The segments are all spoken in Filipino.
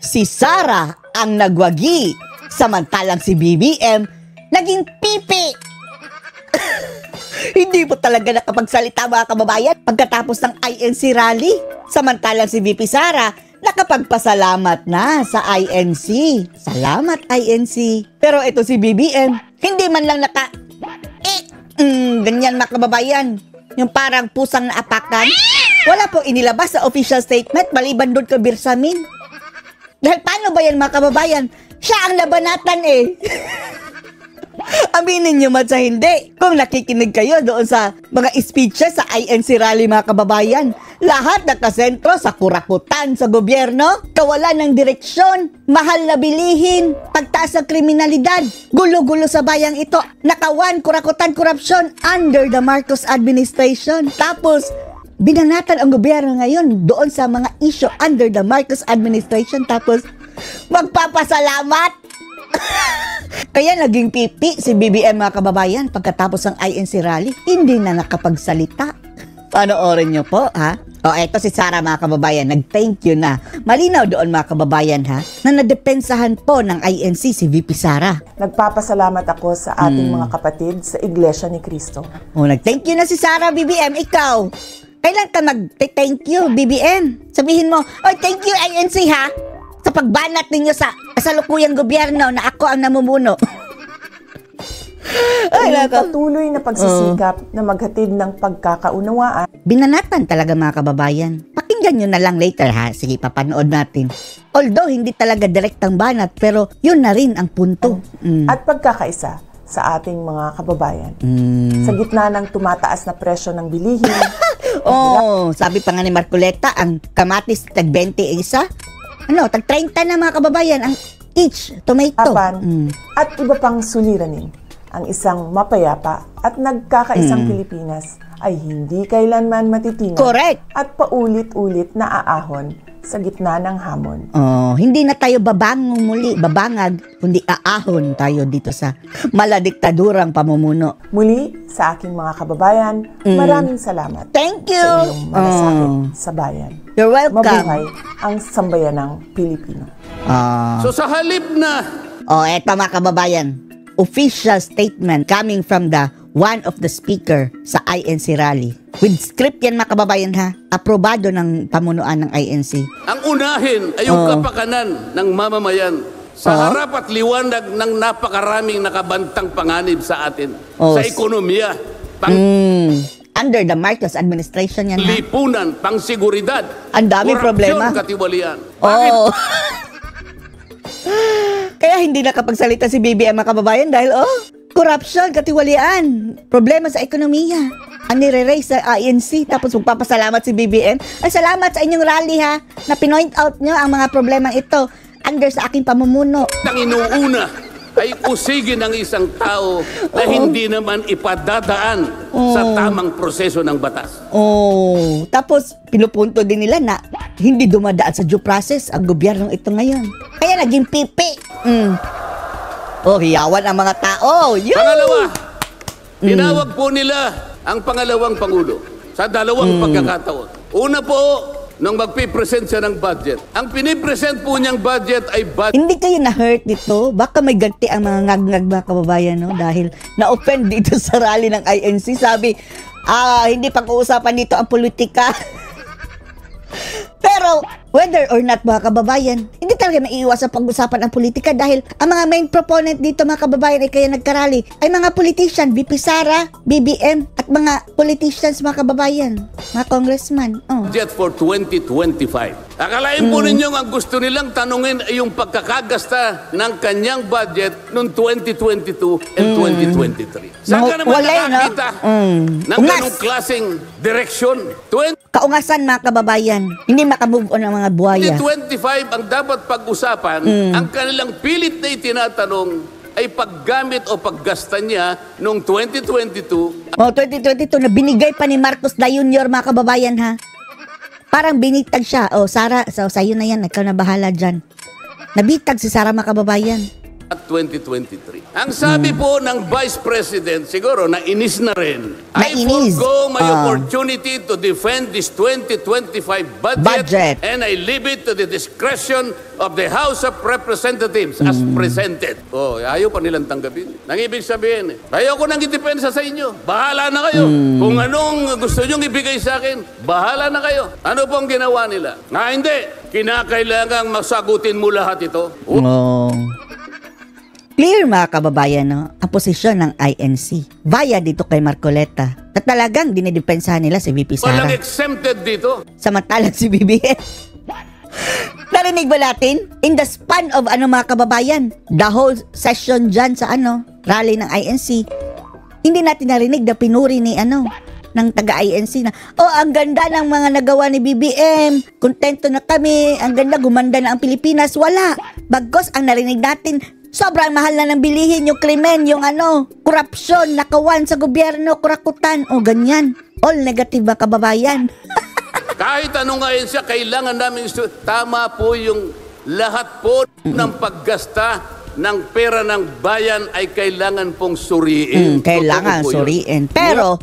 Si Sara ang nagwagi, samantalang si BBM naging pipi. Hindi po talaga nakapagsalita mga kababayan pagkatapos ng INC rally. Samantalang si VP Sara nakapagpasalamat na sa INC. Salamat INC. Pero ito si BBM, hindi man lang ganyan mga kababayan. Yung parang pusang naapakan. Wala pong inilabas sa official statement maliban doon kay Birsamin. Dahil paano ba yan mga kababayan? Siya ang labanatan eh. Aminin nyo man sa hindi. Kung nakikinig kayo doon sa mga speeches sa INC rally mga kababayan, lahat nakasentro sa kurakutan sa gobyerno, kawalan ng direksyon, mahal na bilihin, pagtaas ng kriminalidad, gulo-gulo sa bayang ito, nakawan, kurakutan, korupsyon under the Marcos administration. Tapos, binanatan ang gobyerno ngayon doon sa mga issue under the Marcos administration. Tapos, magpapasalamat. Kaya naging pipi si BBM mga kababayan pagkatapos ng INC rally. Hindi na nakapagsalita. Panoorin nyo po ha. O eto si Sara mga kababayan, nag-thank you na. Malinaw doon mga kababayan ha, na nadepensahan po ng INC si VP Sara. Nagpapasalamat ako sa ating mga kapatid sa Iglesia ni Cristo. O nag-thank you na si Sara BBM, ikaw. Kailan ka mag-thank you BBM? Sabihin mo, oh thank you INC ha. Sa pagbanat ninyo sa kasalukuyang gobyerno na ako ang namumuno. Ay, patuloy na pagsisikap na maghatid ng pagkakaunawaan. Binanatan talaga mga kababayan. Pakinggan nyo na lang later ha. Sige, papanood natin. Although hindi talaga direktang banat, pero yun na rin ang punto. At pagkakaisa sa ating mga kababayan. Sa gitna ng tumataas na presyo ng bilihin. Sabi pa nga ni Marcoleta, ang kamatis tag-20 isa. Tag 30 na mga kababayan ang each tomato. At iba pang suliranin. Ang isang mapayapa at nagkakaisang Pilipinas ay hindi kailanman matitinag. Correct. At paulit-ulit na aahon sa gitna ng hamon. Hindi na tayo babangag, kundi aahon tayo dito sa maladiktadurang pamumuno. Muli, sa aking mga kababayan, maraming salamat. Thank you! Sa inyong malasakit sa bayan. You're welcome. Mabuhay ang sambayanang Pilipino. So sa halip na... eto mga kababayan, official statement coming from the one of the speaker sa INC rally. With script yan mga kababayan ha. Aprobado ng pamunuan ng INC. Ang unahin ay yung kapakanan ng mamamayan sa harap at liwanag ng napakaraming nakabantang panganib sa atin. Sa ekonomiya, under the Marcos administration yan ha. Lipunan, pangseguridad, ang dami problema. Katiwalian. Kaya hindi nakapagsalita si BBM mga kababayan dahil corruption, katiwalian, problema sa ekonomiya. Ang nire-raise sa INC, tapos magpapasalamat si BBM. Ay, salamat sa inyong rally ha, na pinoint out nyo ang mga problemang ito under sa aking pamumuno. Ang inuuna ay usigin ng isang tao na hindi naman ipadadaan sa tamang proseso ng batas. Tapos pinupunto din nila na hindi dumadaan sa due process ang gobyernong ito ngayon. Kaya naging pipi. Hiyawan ang mga tao. Pangalawa, tinawag po nila ang pangalawang Pangulo sa dalawang pagkakataon. Una po, nung magpipresent siya ng budget. Ang pinipresent po niyang budget ay budget. Hindi kayo na-hurt dito? Baka may ganti ang mga ngag-ngag mga kababayan, no? Dahil na-offend dito sa rally ng INC. Sabi, hindi pag-uusapan dito ang politika. Pero, whether or not mga kababayan, hindi talaga maiiwas sa pag-usapan ang politika dahil ang mga main proponent dito mga kababayan ay kaya nagkarally ay mga politician, VP Sara, BBM, at mga politicians mga kababayan, mga congressman. Budget for 2025. Akalain po ninyo ang gusto nilang tanungin ay yung pagkakagasta ng kanyang budget noong 2022 and 2023. Saan ka naman nakakita ng ganong klaseng direksyon? Kaungasan mga kababayan, hindi makamove on ang mga buhaya. 2025 ang dapat pag-usapan, ang kanilang pilit na itinatanong ay paggamit o paggasta niya noong 2022. 2022 na binigay pa ni Marcos na Junior mga kababayan ha. Parang binitag siya. Sara, sa'yo na yan. Ikaw na bahala dyan. Nabitag si Sara mga kababayan. at 2023. Ang sabi po ng Vice President, siguro nainis na rin, I Nainis. forgo my opportunity to defend this 2025 budget and I leave it to the discretion of the House of Representatives as presented. Oh, ayaw pa nilang tanggapin. Nang ibig sabihin, ayaw ko nang idepensa sa inyo. Bahala na kayo. Kung anong gusto nyong ibigay sa akin, bahala na kayo. Ano pong ginawa nila? Hindi. Kinakailangang masagutin mo lahat ito. Oh. Clear mga kababayan, no? Ang posisyon ng INC via dito kay Marcoleta na talagang dinidepensahan nila si VP Sara. Walang exempted dito. Samantalang si BBM. Narinig ba natin? In the span of mga kababayan, the whole session dyan sa rally ng INC, hindi natin narinig na pinuri ni ng taga-INC na, ang ganda ng mga nagawa ni BBM, kontento na kami, ang ganda, gumanda na ang Pilipinas. Wala. Bagkos ang narinig natin, sobrang mahal na ng bilihin, yung krimen, yung korupsyon, nakawan sa gobyerno, kurakutan, ganyan. All negative ba kababayan? Kahit anong ngayon siya, kailangan namin tama po yung lahat po ng paggasta ng pera ng bayan ay kailangan pong suriin. Kailangan suriin. Pero,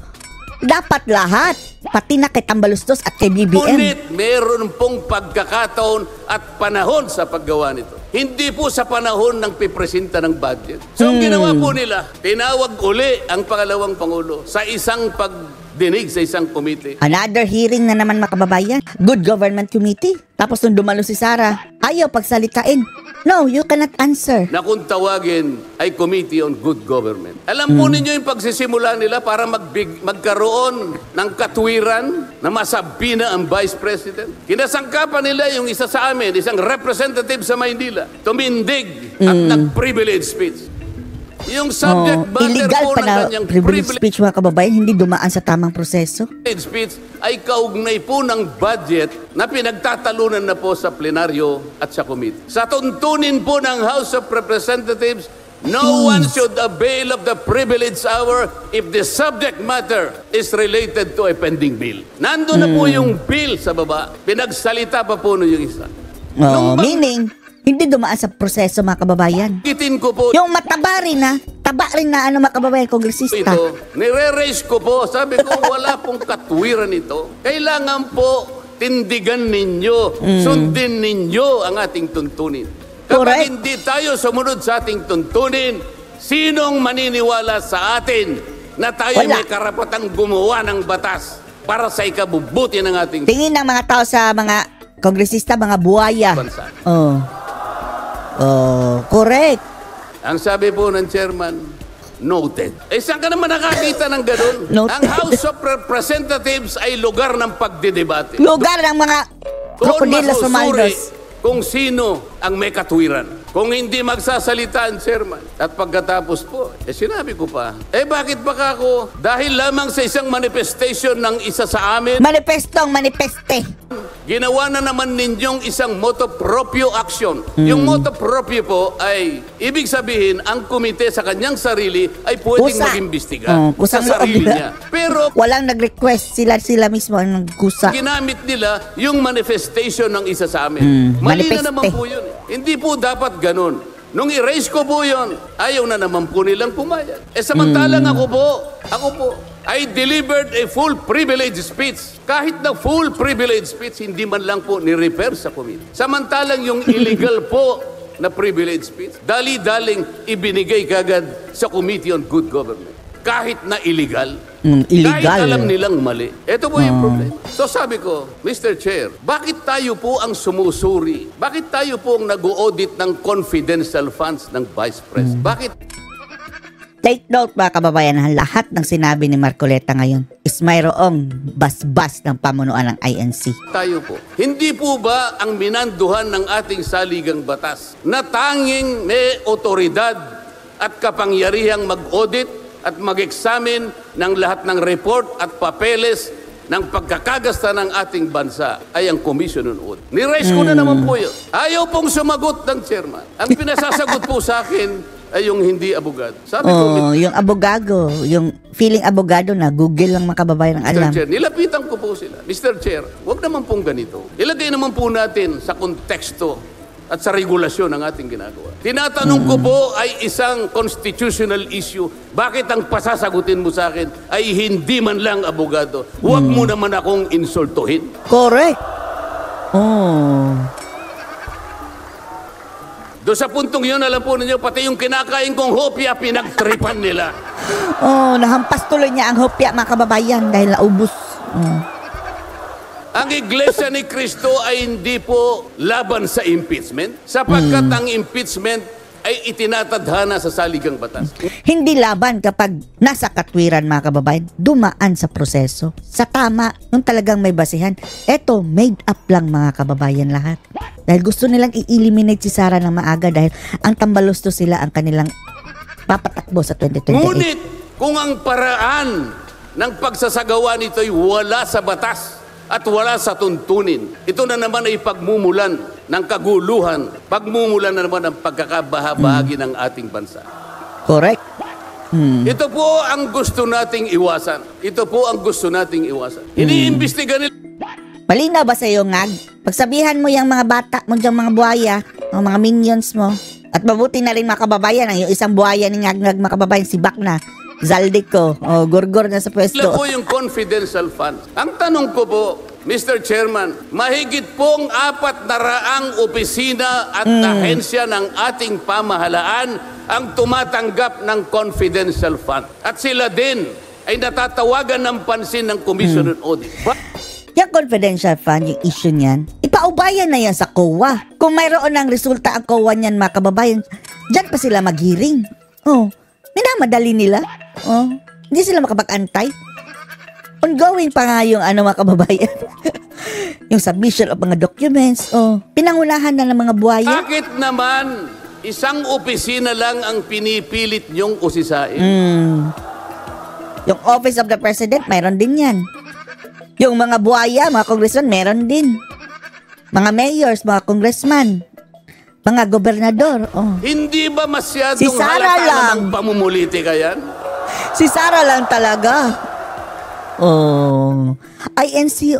dapat lahat, pati na kay Tambalustos at kay BBM. Ngunit meron pong pagkakataon at panahon sa paggawa nito. Hindi po sa panahon ng pipresenta ng budget. So, ang ginawa po nila, tinawag uli ang pangalawang Pangulo sa isang pagdinig sa isang committee. Another hearing na naman makababayan. Good Government Committee. Tapos nung dumalo si Sara, ayaw pagsalitain. No, you cannot answer. Na kung tawagin ay Committee on Good Government. Alam po ninyo yung pagsisimula nila para magkaroon ng katwiran na masabi na ang Vice President. Kinasangkapan nila yung isa sa amin, isang representative sa Maynila, tumindig at nag-privilege speech. Yung subject matter illegal po pa ng na kanyang privilege speech mga kababayan, hindi dumaan sa tamang proseso. speech ay kaugnay po ng budget na pinagtatalunan na po sa plenaryo at sa committee. Sa tuntunin po ng House of Representatives, no one should avail of the privilege hour if the subject matter is related to a pending bill. Nandun na po yung bill sa baba. Pinagsalita pa po yung isa. Meaning, hindi dumaan sa proseso mga kababayan. Gitin ko po Yung taba rin na mga kababayan, kongresista. ito, nire-raise ko po. Sabi ko, wala pong katwiran ito. Kailangan po tindigan ninyo, sundin ninyo ang ating tuntunin. Kapag Correct. hindi tayo sumunod sa ating tuntunin, sinong maniniwala sa atin na tayo Wala. may karapatang gumawa ng batas para sa ikabubuti ng ating Tingin ng mga tao sa mga kongresista, mga buhaya. bansa? Correct. Ang sabi po ng chairman, noted. Saan ka naman nakakita ng ganun? Noted. Ang House of Representatives ay lugar ng pagdidebate. Lugar ng mga crocodilos Romaldos. Kung sino ang may katwiran. Kung hindi magsasalita ang chairman. At pagkatapos po, sinabi ko pa, bakit baka ako, dahil lamang sa isang manifestation ng isa sa amin, Manifestong manifeste. ginawa na naman ninyong isang motu proprio action. Yung motu proprio po ay, ibig sabihin, ang komite sa kanyang sarili ay pwedeng Kusa. mag-imbestiga sa Kusang sarili loob. niya. Pero Walang nag-request. Sila mismo ang nagkusa. ginamit nila yung manifestation ng isa sa amin. Mali manifeste. na naman po yun. Hindi po dapat ganun. Nung i-raise ko po yun, ayaw na naman po nilang pumayag. Samantalang ako po, I delivered a full privilege speech. Kahit na full privilege speech, hindi man lang po ni-refer sa committee. Samantalang yung illegal po na privilege speech, dali-daling ibinigay kagad sa Committee on Good Government. Kahit na illegal. Illegal. Kahit alam nilang mali. Ito po yung problema. So sabi ko, Mr. Chair, bakit tayo po ang sumusuri? Bakit tayo po ang nag-audit ng confidential funds ng Vice President? Bakit Take note mga kababayan, lahat ng sinabi ni Marcoleta ngayon is mayroong basbas ng pamunuan ng INC. tayo po? Hindi po ba ang minanduhan ng ating saligang batas na tanging may otoridad at kapangyarihang mag-audit at mag-examine ng lahat ng report at papeles ng pagkakagasta ng ating bansa ay ang Commission on Audit. Ni-raise ko na naman po yun. Ayaw pong sumagot ng chairman. Ang pinasasagot po sa akin ay yung hindi abogado. Sabi ko, Yung abogado, yung feeling abogado na Google lang mga kababayan ang alam. Mr. Chair, nilapitan ko po sila. Mr. Chair, wag naman pong ganito. Ilagay naman po natin sa konteksto at sa regulasyon ng ating ginagawa. Tinatanong ko po ay isang constitutional issue. Bakit ang pasasagutin mo sa akin ay hindi man lang abogado? Huwag mo naman akong insultuhin. Correct. Oh. Doon sa puntong yun, alam po ninyo, pati yung kinakain kong hopya, pinagtripan nila. Oh, nahampas tuloy niya ang hopya, mga kababayan, dahil naubos. Oh. Ang Iglesia ni Cristo ay hindi po laban sa impeachment, sapagkat ang impeachment ay itinatadhana sa saligang batas. Hindi laban kapag nasa katwiran, mga kababayan, dumaan sa proseso. Sa tama, nung talagang may basihan. Eto, made up lang, mga kababayan, lahat. Dahil gusto nilang i-eliminate si Sara ng maaga dahil ang tambalosto sila ang kanilang papatakbo sa 2028. Ngunit, kung ang paraan ng pagsasagawa nito ay wala sa batas at wala sa tuntunin, ito na naman ay pagmumulan ng kaguluhan, pagmumulan na naman ng pagkakabahabahagi ng ating bansa. Correct. Ito po ang gusto nating iwasan. Ito po ang gusto nating iwasan. Iniimbestiga nila. Malinaw ba sa iyo, Ngag? Pagsabihan mo yung mga bata mo diyang mga buhaya, mga minions mo, at mabuti na rin mga kababayan, ang yung isang buhaya ni Ngag, mga kababayan, si Bakna, Zaldico, gurgur na sa pwesto. Sila po yung confidential funds. Ang tanong ko po, Mr. Chairman, mahigit pong 400 opisina at ahensya ng ating pamahalaan ang tumatanggap ng confidential fund. At sila din ay natatawagan ng pansin ng Commission on Audit. Yung confidential fund, yung issue niyan, ipaubayan na yan sa COA. Kung mayroon ng resulta ang COA niyan, mga kababayan, dyan pa sila mag-hearing. Oh, minamadali nila. Oh, hindi sila makapag-antay. Ongoing pa nga yung mga kababayan. Yung submission of mga documents. Oh, pinangunahan na ng mga buhaya. Bakit naman isang opisina lang ang pinipilit niyong usisain? Yung Office of the President, mayroon din yan. Yung mga buhaya, mga congressman, meron din. Mga mayors, mga congressman, mga gobernador. Oh. Hindi ba masyadong Si Sara halata lang. namang pamumulitika yan? Si Sara lang talaga. Oh. INC,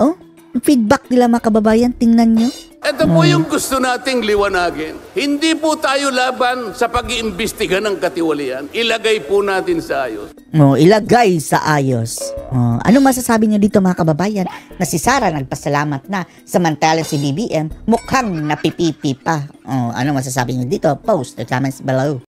feedback nila, mga kababayan, tingnan nyo. Ito po yung gusto nating liwanagin. Hindi po tayo laban sa pag-iimbestiga ng katiwalian. Ilagay po natin sa ayos. Ilagay sa ayos. Ano masasabi nyo dito, mga kababayan, na si Sara nagpasalamat na, samantala si BBM mukhang napipipi pa. Ano masasabi nyo dito? Post the comments below.